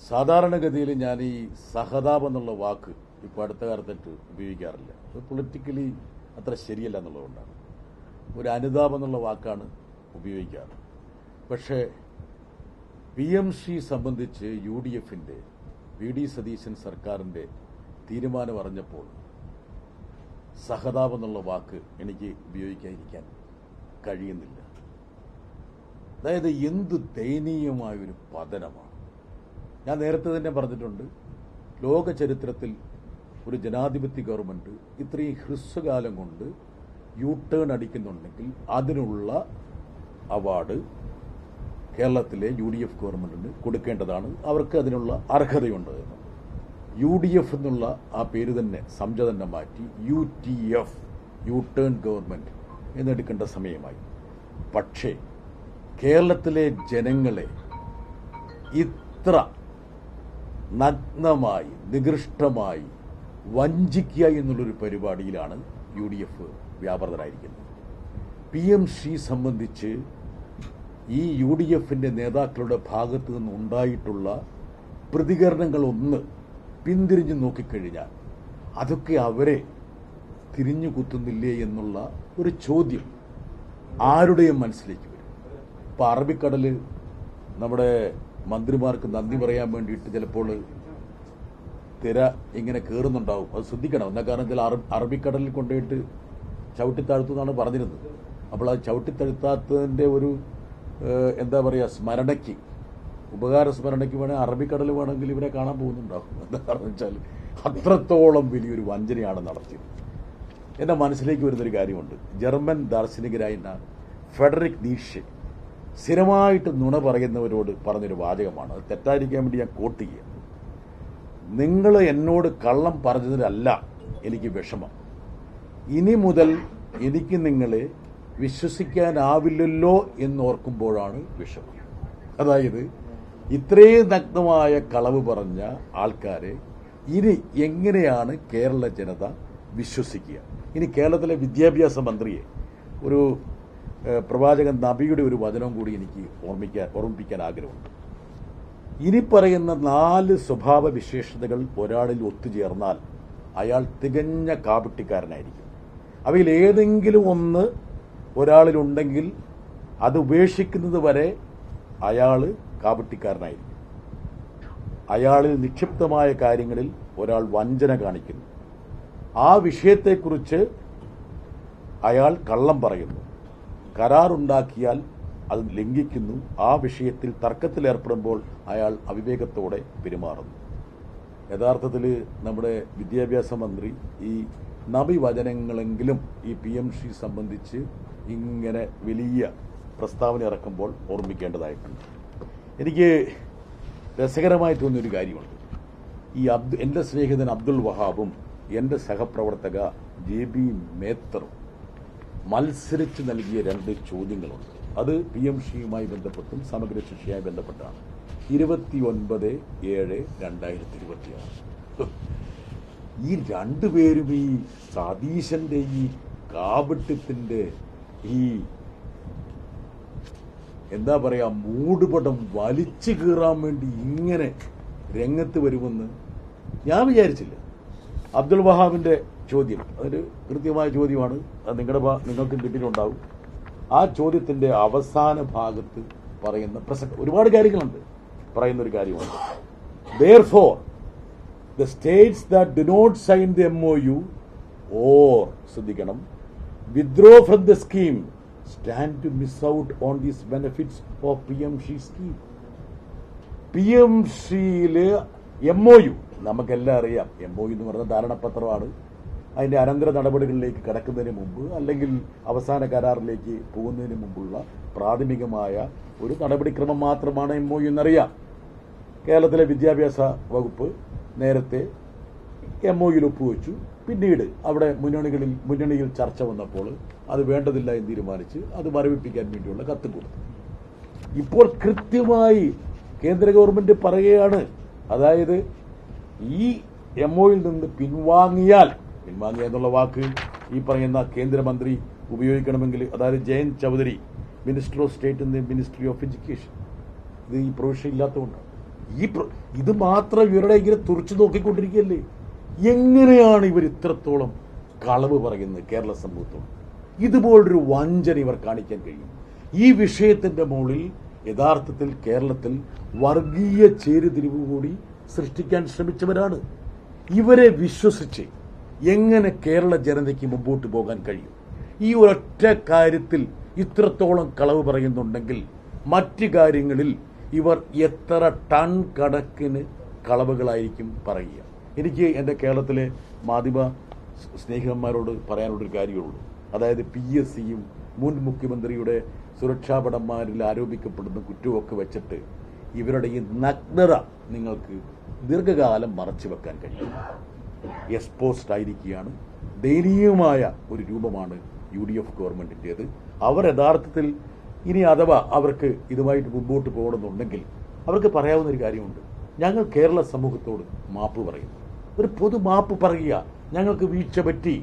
സാധാരണഗതിയിൽ ഞാൻ ഈ സഹതാപം എന്നുള്ള വാക്ക് ഇപ്പോൾ അടുത്ത കാലത്തായിട്ട് ഉപയോഗിക്കാറില്ല. അത് പൊളിറ്റിക്കലി അത്ര ശരിയല്ല എന്നുള്ളതുകൊണ്ടാണ്. ഒരു അനുതാപം എന്നുള്ള വാക്കാണ് ഉപയോഗിക്കാറ്. പക്ഷേ PMC സംബന്ധിച്ച് UDFന്റെ VD സതീശൻ സർക്കാരിന്റെ തീരുമാനം അറിഞ്ഞപ്പോൾ സഹതാപം എന്നുള്ള വാക്ക് എനിക്ക് ഉപയോഗിക്കാതിരിക്കാൻ കഴിയുന്നില്ല. അതായത് എന്ത് ദയനീയമായൊരു പതനമാണ്. ഞാൻ നേരത്തെ തന്നെ പറഞ്ഞിട്ടുണ്ട്, ലോക ചരിത്രത്തിൽ ഒരു ജനാധിപത്യ ഗവൺമെന്റ് ഇത്രയും ഹ്രസ്വകാലം കൊണ്ട് ടേൺ അടിക്കുന്നുണ്ടെങ്കിൽ അതിനുള്ള അവാർഡ് കേരളത്തിലെ UDF ഗവൺമെന്റിന് കൊടുക്കേണ്ടതാണ്. അവർക്ക് അതിനുള്ള അർഹതയുണ്ട് എന്ന്. UDF എന്നുള്ള ആ പേര് തന്നെ സംജ തന്നെ മാറ്റി UTF ടേൺ ഗവൺമെന്റ് എന്നെടുക്കേണ്ട സമയമായി. പക്ഷേ കേരളത്തിലെ ജനങ്ങളെ ഇത്ര നഗ്നമായി നികൃഷ്ടമായി വഞ്ചിക്കുക എന്നുള്ളൊരു പരിപാടിയിലാണ് UDF വ്യാപൃതരായിരിക്കുന്നത്. PMC സംബന്ധിച്ച് ഈ UDFന്റെ നേതാക്കളുടെ ഭാഗത്തു നിന്ന് ഉണ്ടായിട്ടുള്ള പ്രതികരണങ്ങളൊന്ന് പിന്തിരിഞ്ഞു നോക്കിക്കഴിഞ്ഞാൽ അതൊക്കെ അവരെ തിരിഞ്ഞു കുത്തുന്നില്ലേ എന്നുള്ള ഒരു ചോദ്യം ആരുടെയും മനസ്സിലേക്ക് വരും. ഇപ്പം അറബിക്കടലിൽ നമ്മുടെ മന്ത്രിമാർക്ക് നന്ദി പറയാൻ വേണ്ടിയിട്ട് ചിലപ്പോൾ തിര ഇങ്ങനെ കയറുന്നുണ്ടാവും. അത് ശ്രദ്ധിക്കണം. എന്താ കാരണത്തിൽ അറബിക്കടലിൽ കൊണ്ടുപോയിട്ട് ചവിട്ടിത്താഴ്ത്തുന്നാണ് പറഞ്ഞിരുന്നത്. അപ്പോൾ ആ ചവിട്ടിത്താഴ്ത്താത്തതിൻ്റെ ഒരു എന്താ പറയുക സ്മരണയ്ക്ക്, ഉപകാര സ്മരണയ്ക്ക് വേണമെങ്കിൽ അറബിക്കടൽ വേണമെങ്കിൽ ഇവരെ കാണാൻ പോകുന്നുണ്ടാവും. എന്താ കാരണം വെച്ചാൽ അത്രത്തോളം വലിയൊരു വഞ്ചനയാണ് നടത്തിയത്. എൻ്റെ മനസ്സിലേക്ക് വരുന്നൊരു കാര്യമുണ്ട്. ജർമ്മൻ ദാർശനികരായ ഫെഡറിക് നീഷെ സ്ഥിരമായിട്ട് നുണ പറയുന്നവരോട് പറഞ്ഞൊരു വാചകമാണ്. അത് തെറ്റായിരിക്കാൻ വേണ്ടി ഞാൻ കോട്ട് ചെയ്യുക. നിങ്ങൾ എന്നോട് കള്ളം പറഞ്ഞതിലല്ല എനിക്ക് വിഷമം, ഇനി മുതൽ എനിക്ക് നിങ്ങളെ വിശ്വസിക്കാനാവില്ലല്ലോ എന്നോർക്കുമ്പോഴാണ് വിഷമം. അതായത് ഇത്രയും നഗ്നമായ കളവ് പറഞ്ഞ ആൾക്കാരെ ഇനി എങ്ങനെയാണ് കേരള ജനത വിശ്വസിക്കുക? ഇനി കേരളത്തിലെ വിദ്യാഭ്യാസ മന്ത്രിയെ ഒരു പ്രവാചകൻ നബിയുടെ ഒരു വചനവും കൂടി എനിക്ക് ഓർമ്മിപ്പിക്കാൻ ആഗ്രഹമുണ്ട്. ഇനി പറയുന്ന 4 സ്വഭാവ വിശേഷതകൾ ഒരാളിൽ ഒത്തുചേർന്നാൽ അയാൾ തികഞ്ഞ കാപട്യക്കാരനായിരിക്കും. അവയിൽ ഏതെങ്കിലും ഒന്ന് ഒരാളിലുണ്ടെങ്കിൽ അത് ഉപേക്ഷിക്കുന്നത് വരെ അയാൾ കാപട്യക്കാരനായിരിക്കും. അയാളിൽ നിക്ഷിപ്തമായ കാര്യങ്ങളിൽ ഒരാൾ വഞ്ചന കാണിക്കുന്നു, ആ വിഷയത്തെക്കുറിച്ച് അയാൾ കള്ളം പറയുന്നു, കരാറുണ്ടാക്കിയാൽ അത് ലംഘിക്കുന്നു, ആ വിഷയത്തിൽ തർക്കത്തിലേർപ്പെടുമ്പോൾ അയാൾ അവിവേകത്തോടെ പെരുമാറുന്നു. യഥാർത്ഥത്തിൽ നമ്മുടെ വിദ്യാഭ്യാസ മന്ത്രി ഈ നബി വചനങ്ങളെങ്കിലും ഈ PMC സംബന്ധിച്ച് ഇങ്ങനെ വലിയ പ്രസ്താവന ഇറക്കുമ്പോൾ ഓർമ്മിക്കേണ്ടതായിട്ടുണ്ട്. എനിക്ക് രസകരമായി തോന്നിയൊരു കാര്യമുണ്ട്. ഈ എൻ്റെ സ്നേഹിതൻ അബ്ദുൽ വഹാബും എൻ്റെ സഹപ്രവർത്തക JB മേത്തറും മത്സരിച്ച് നൽകിയ 2 ചോദ്യങ്ങളുണ്ട്. അത് PMCയുമായി ബന്ധപ്പെട്ടും സമഗ്ര ശിക്ഷയുമായി ബന്ധപ്പെട്ടാണ്. 29/7/2026. ഈ 2 പേരും ഈ സതീശന്റെ ഈ കാപട്യത്തിന്റെ ഈ എന്താ പറയാ മൂടുപടം വലിച്ചു കീറാൻ വേണ്ടി ഇങ്ങനെ രംഗത്ത് വരുമെന്ന് ഞാൻ വിചാരിച്ചില്ല. അബ്ദുൽ വഹാബിന്റെ ചോദ്യം അതൊരു കൃത്യമായ ചോദ്യമാണ്. അത് നിങ്ങൾക്ക് കിട്ടിയിട്ടുണ്ടാവും. ആ ചോദ്യത്തിന്റെ അവസാന ഭാഗത്ത് പറയുന്ന ഒരുപാട് കാര്യങ്ങളുണ്ട്. പറയുന്ന ഒരു കാര്യമാണ്, therefore the states that do not sign the MOU or ശ്രദ്ധിക്കണം withdraw from the scheme stand to miss out on these benefits of PMC scheme. PMCയില് MOU നമുക്കെല്ലാം അറിയാം. MOU എന്ന് പറഞ്ഞ ധാരണാപത്രമാണ്. അതിന്റെ അനന്തര നടപടികളിലേക്ക് കടക്കുന്നതിന് മുമ്പ് അല്ലെങ്കിൽ അവസാന കരാറിലേക്ക് പോകുന്നതിന് മുമ്പുള്ള പ്രാഥമികമായ ഒരു നടപടിക്രമം മാത്രമാണ് MOU എന്നറിയാം. കേരളത്തിലെ വിദ്യാഭ്യാസ വകുപ്പ് നേരത്തെ MOUയിൽ ഒപ്പുവെച്ചു. പിന്നീട് അവിടെ മുന്നണിയിൽ ചർച്ച വന്നപ്പോൾ അത് വേണ്ടതില്ല എന്ന് തീരുമാനിച്ച് അത് മരവിപ്പിക്കാൻ വേണ്ടിയുള്ള കത്ത് കൊടുത്തു. ഇപ്പോൾ കൃത്യമായി കേന്ദ്ര ഗവൺമെന്റ് പറയുകയാണ്, അതായത് ഈ MOUയിൽ നിന്ന് പിൻവാങ്ങിയ എന്നുള്ള വാക്ക് ഈ പറയുന്ന കേന്ദ്രമന്ത്രി ഉപയോഗിക്കണമെങ്കിൽ, അതായത് Jayant Chaudhary minister of state in the ministry of education, ഇത് ഈ പ്രൊവിഷൻ ഇല്ലാത്തതുകൊണ്ടാണ്. ഇത് മാത്രം ഇവരുടെ ഇങ്ങനെ തുറച്ചു നോക്കിക്കൊണ്ടിരിക്കുകയല്ലേ. എങ്ങനെയാണ് ഇവർ ഇത്രത്തോളം കളവ് പറയുന്നത് കേരള സമൂഹത്തോട്? ഇതുപോലൊരു വഞ്ചന ഇവർ കാണിക്കാൻ കഴിയും. ഈ വിഷയത്തിന്റെ മുകളിൽ യഥാർത്ഥത്തിൽ കേരളത്തിൽ വർഗീയ ചേരിതിരിവ് കൂടി സൃഷ്ടിക്കാൻ ശ്രമിച്ചവരാണ്. ഇവരെ വിശ്വസിച്ച് എങ്ങനെ കേരള ജനതയ്ക്ക് മുമ്പോട്ട് പോകാൻ കഴിയും? ഈ ഒരൊറ്റ കാര്യത്തിൽ ഇത്രത്തോളം കളവ് പറയുന്നുണ്ടെങ്കിൽ മറ്റു കാര്യങ്ങളിൽ ഇവർ എത്ര ടൺ കണക്കിന് കളവുകളായിരിക്കും പറയുക. എനിക്ക് എൻ്റെ കേരളത്തിലെ മാധ്യമ സ്നേഹിതന്മാരോട് പറയാനുള്ളൊരു കാര്യമുള്ളൂ. അതായത് PSCയും മുൻ മുഖ്യമന്ത്രിയുടെ സുരക്ഷാഭടന്മാരിൽ ആരോപിക്കപ്പെടുന്ന കുറ്റമൊക്കെ വെച്ചിട്ട് ഇവരുടെ ഈ നഗ്നത നിങ്ങൾക്ക് ദീർഘകാലം മറച്ചു വെക്കാൻ കഴിയും. എക്സ്പോസ്ഡ് ആയിരിക്കുകയാണ്. ദയനീയമായ ഒരു രൂപമാണ് UDF ഗവൺമെന്റിൻ്റേത്. അവർ യഥാർത്ഥത്തിൽ ഇനി അഥവാ അവർക്ക് ഇതുമായിട്ട് മുമ്പോട്ട് പോകണമെന്നുണ്ടെങ്കിൽ അവർക്ക് പറയാവുന്ന ഒരു കാര്യമുണ്ട്. ഞങ്ങൾ കേരള സമൂഹത്തോട് മാപ്പ് പറയുന്നു. ഒരു പൊതു മാപ്പ് പറയുക. ഞങ്ങൾക്ക് വീഴ്ച പറ്റി,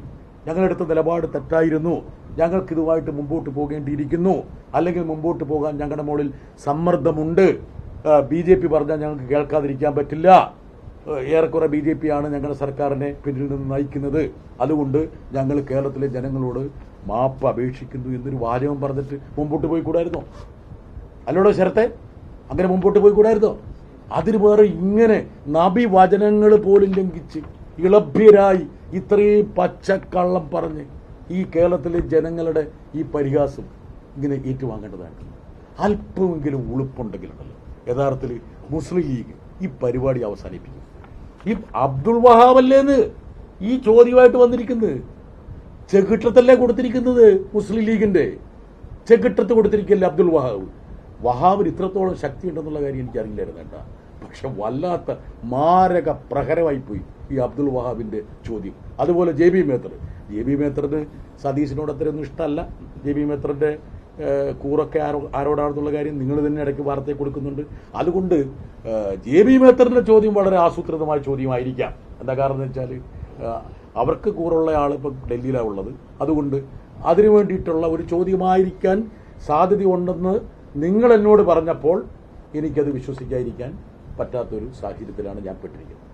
ഞങ്ങളെടുത്ത നിലപാട് തെറ്റായിരുന്നു, ഞങ്ങൾക്ക് ഇതുമായിട്ട് മുമ്പോട്ട് പോകേണ്ടിയിരിക്കുന്നു, അല്ലെങ്കിൽ മുമ്പോട്ട് പോകാൻ ഞങ്ങളുടെ മുകളിൽ സമ്മർദ്ദമുണ്ട്, BJP പറഞ്ഞാൽ ഞങ്ങൾക്ക് കേൾക്കാതിരിക്കാൻ പറ്റില്ല, ഏറെക്കുറെ BJP ആണ് ഞങ്ങളുടെ സർക്കാരിനെ പിന്നിൽ നിന്ന് നയിക്കുന്നത്, അതുകൊണ്ട് ഞങ്ങൾ കേരളത്തിലെ ജനങ്ങളോട് മാപ്പ് അപേക്ഷിക്കുന്നു എന്നൊരു വാചകം പറഞ്ഞിട്ട് മുമ്പോട്ട് പോയിക്കൂടായിരുന്നോ? അല്ലോടോ ശരത്തെ, അങ്ങനെ മുമ്പോട്ട് പോയിക്കൂടായിരുന്നോ? അതിന് വേറെ ഇങ്ങനെ നബി വചനങ്ങൾ പോലും ലംഘിച്ച് ഇളഭ്യരായി ഇത്രയും പച്ചക്കള്ളം പറഞ്ഞ് ഈ കേരളത്തിലെ ജനങ്ങളുടെ ഈ പരിഹാസം ഇങ്ങനെ ഏറ്റുവാങ്ങേണ്ടതാണ്. അല്പമെങ്കിലും ഉളുപ്പുണ്ടെങ്കിലുണ്ടല്ലോ യഥാർത്ഥത്തിൽ മുസ്ലിം ലീഗ് ഈ പരിപാടി അവസാനിപ്പിക്കും. ഈ അബ്ദുൾ വഹാബല്ലേന്ന് ഈ ചോദ്യമായിട്ട് വന്നിരിക്കുന്നത് ചെകിട്ടത്തല്ലേ കൊടുത്തിരിക്കുന്നത്? മുസ്ലിം ലീഗിന്റെ ചെകിട്ടത്ത് കൊടുത്തിരിക്കല്ലേ അബ്ദുൾ വഹാബ്. വഹാബിന് ഇത്രത്തോളം ശക്തി ഉണ്ടെന്നുള്ള കാര്യം എനിക്കറിയില്ലായിരുന്നു കേട്ടാ. പക്ഷെ വല്ലാത്ത മാരക പ്രഹരമായിപ്പോയി ഈ അബ്ദുൾ വഹാബിന്റെ ചോദ്യം. അതുപോലെ JB മേത്തറിന് സതീശിനോട് അത്രയൊന്നും ഇഷ്ടമല്ല. JB മേത്തറിന്റെ കൂറൊക്കെ ആരോടാണെന്നുള്ള കാര്യം നിങ്ങൾ തന്നെ ഇടയ്ക്ക് വാർത്തയെ കൊടുക്കുന്നുണ്ട്. അതുകൊണ്ട് JB മേത്തറിന്റെ ചോദ്യം വളരെ ആസൂത്രിതമായ ചോദ്യമായിരിക്കാം. എന്താ കാരണം എന്ന് വെച്ചാൽ അവർക്ക് കൂറുള്ള ആൾ ഇപ്പം ഡൽഹിയിലാണ് ഉള്ളത്. അതുകൊണ്ട് അതിനു വേണ്ടിയിട്ടുള്ള ഒരു ചോദ്യമായിരിക്കാൻ സാധ്യതയുണ്ടെന്ന് നിങ്ങൾ എന്നോട് പറഞ്ഞപ്പോൾ എനിക്കത് വിശ്വസിക്കാതിരിക്കാൻ പറ്റാത്തൊരു സാഹചര്യത്തിലാണ് ഞാൻ പെട്ടിരിക്കുന്നത്.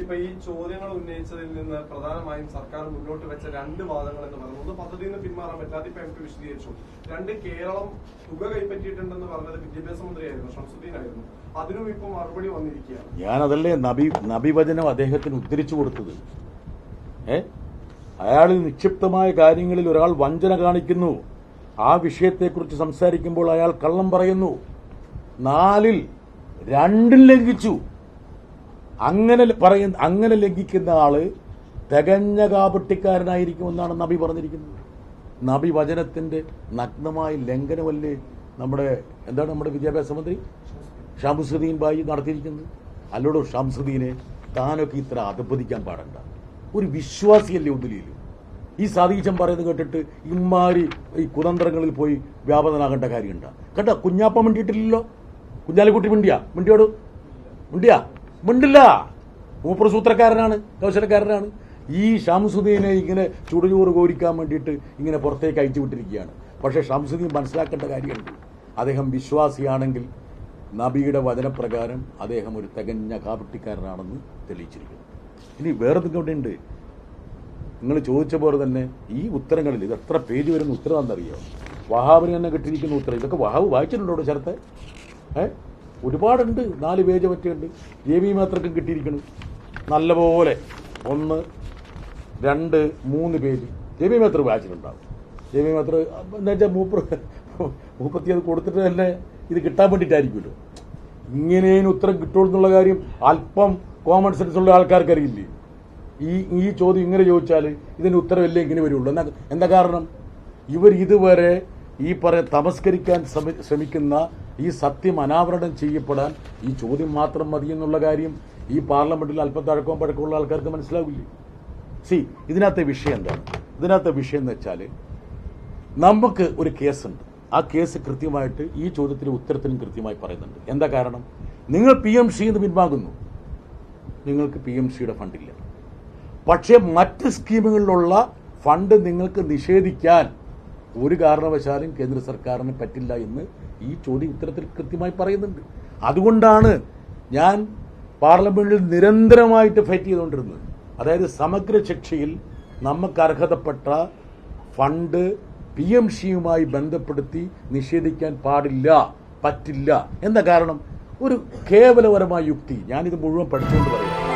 ഇപ്പൊ ഈ ചോദ്യങ്ങൾ ഉന്നയിച്ചതിൽ നിന്ന് പ്രധാനമായും സർക്കാർ മുന്നോട്ട് വെച്ച രണ്ട് വാദങ്ങൾ എന്ന് പറയുന്നത്, ഒന്ന് പദ്ധതിയിൽ നിന്ന് പിന്മാറാൻ പറ്റാതെ ഇപ്പൊ MP വിശദീകരിച്ചു. രണ്ട്, കേരളം തുക കൈപ്പറ്റിയിട്ടുണ്ടെന്ന് പറഞ്ഞത് വിദ്യാഭ്യാസ മന്ത്രിയായിരുന്നു, ഷംസുദ്ദീൻ ആയിരുന്നു. അതിനും ഇപ്പൊ മറുപടി വന്നിരിക്കുകയാണ്. ഞാനതല്ലേ നബിവചനം അദ്ദേഹത്തിന് ഉദ്ധരിച്ചു കൊടുത്തത്. അയാളിൽ നിക്ഷിപ്തമായ കാര്യങ്ങളിൽ ഒരാൾ വഞ്ചന കാണിക്കുന്നു, ആ വിഷയത്തെക്കുറിച്ച് സംസാരിക്കുമ്പോൾ അയാൾ കള്ളം പറയുന്നു, 4-ൽ 2 ലംഘിച്ചു. അങ്ങനെ ലംഘിക്കുന്ന ആള് തികഞ്ഞ കാപട്യക്കാരനായിരിക്കുമെന്നാണ് നബി പറഞ്ഞിരിക്കുന്നത്. നബി വചനത്തിന്റെ നഗ്നമായ ലംഘനമല്ലേ നമ്മുടെ വിദ്യാഭ്യാസ മന്ത്രി ഷംസുദ്ദീൻ ബായി നടത്തിയിരിക്കുന്നത്? അല്ലോടോ ഷംസുദ്ദീനെ, താനൊക്കെ ഇത്ര അധപ്പതിക്കാൻ പാടണ്ട. ഒരു വിശ്വാസിയല്ലേ ഒന്നിലും. ഈ സതീശൻ പറയുന്നത് കേട്ടിട്ട് ഇമാരി ഈ കുതന്ത്രങ്ങളിൽ പോയി വ്യാപകനാകേണ്ട കാര്യമുണ്ടാ? കേട്ടോ, കുഞ്ഞാപ്പ മിണ്ടിയിട്ടില്ലല്ലോ. കുഞ്ഞാലിക്കുട്ടി മിണ്ടില്ല. മൂപ്പർ സൂത്രക്കാരനാണ്, കൗശലക്കാരനാണ്. ഈ ഷംസുദ്ദീനെ ഇങ്ങനെ ചുടുചോറ് കോരിക്കാൻ വേണ്ടിയിട്ട് ഇങ്ങനെ പുറത്തേക്ക് അയച്ചു വിട്ടിരിക്കുകയാണ്. പക്ഷേ ഷംസുദ്ദീൻ മനസ്സിലാക്കേണ്ട കാര്യമുണ്ട്. അദ്ദേഹം വിശ്വാസിയാണെങ്കിൽ നബിയുടെ വചനപ്രകാരം അദ്ദേഹം ഒരു തികഞ്ഞ കാപട്യക്കാരനാണെന്ന് തെളിയിച്ചിരിക്കുന്നു. ഇനി വേറെ എന്തൊക്കെയുണ്ട്? നിങ്ങൾ ചോദിച്ച പോലെ തന്നെ ഈ ഉത്തരങ്ങളിൽ ഇത് എത്ര പേജ് വരുന്ന ഉത്തരവാണെന്നറിയോ? വഹാബിന് തന്നെ കിട്ടിയിരിക്കുന്ന ഉത്തരം. ഇതൊക്കെ വഹാബ് വായിച്ചിട്ടുണ്ടോ ശരത്തെ? ഒരുപാടുണ്ട്, 4 പേജ് മറ്റുണ്ട്. JB മേത്തർക്കും കിട്ടിയിരിക്കണം നല്ലപോലെ. 1, 2, 3 പേജ് JB മേത്തർ വായിച്ചിട്ടുണ്ടാവും. JB മേത്തർ എന്താ വെച്ചാൽ മൂപ്പത്തി അത് കൊടുത്തിട്ട് തന്നെ ഇത് കിട്ടാൻ വേണ്ടിയിട്ടായിരിക്കുമല്ലോ. ഇങ്ങനെയും ഉത്തരം കിട്ടുള്ളൂ എന്നുള്ള കാര്യം അല്പം കോമൺ സെൻസ് ഉള്ള ആൾക്കാർക്കറിയില്ലേ? ഈ ചോദ്യം ഇങ്ങനെ ചോദിച്ചാൽ ഇതിന് ഉത്തരവല്ലേ ഇങ്ങനെ വരുള്ളൂ. എന്താ കാരണം? ഇവർ ഇതുവരെ ഈ തമസ്കരിക്കാൻ ശ്രമിക്കുന്ന ഈ സത്യം അനാവരണം ചെയ്യപ്പെടാൻ ഈ ചോദ്യം മാത്രം മതി എന്നുള്ള കാര്യം ഈ പാർലമെന്റിൽ അല്പം പഴക്കമുള്ള ആൾക്കാർക്ക് മനസ്സിലാവില്ലേ? ഇതിനകത്തെ വിഷയം എന്താണ്? ഇതിനകത്തെ വിഷയം എന്ന് വെച്ചാൽ നമുക്ക് ഒരു കേസുണ്ട്. ആ കേസ് കൃത്യമായിട്ട് ഈ ചോദ്യത്തിന് ഉത്തരത്തിനും കൃത്യമായി പറയുന്നുണ്ട്. എന്താ കാരണം? നിങ്ങൾ PMC പിൻവാങ്ങുന്നു, നിങ്ങൾക്ക് PMCയുടെ ഫണ്ടില്ല. പക്ഷേ മറ്റ് സ്കീമുകളിലുള്ള ഫണ്ട് നിങ്ങൾക്ക് നിഷേധിക്കാൻ ഒരു കാരണവശാലും കേന്ദ്ര സർക്കാരിന് പറ്റില്ല എന്ന് ഈ ചോദ്യം ഉത്തരത്തിൽ കൃത്യമായി പറയുന്നുണ്ട്. അതുകൊണ്ടാണ് ഞാൻ പാർലമെന്റിൽ നിരന്തരമായിട്ട് ഫൈറ്റ് ചെയ്തുകൊണ്ടിരുന്നത്. അതായത് സമഗ്ര ശിക്ഷയിൽ നമുക്ക് അർഹതപ്പെട്ട ഫണ്ട് PMCയുമായി ബന്ധപ്പെടുത്തി നിഷേധിക്കാൻ പാടില്ല, പറ്റില്ല. എന്താ കാരണം? ഒരു കേവലപരമായ യുക്തി. ഞാനിത് മുഴുവൻ പഠിച്ചുകൊണ്ട് പറയാം.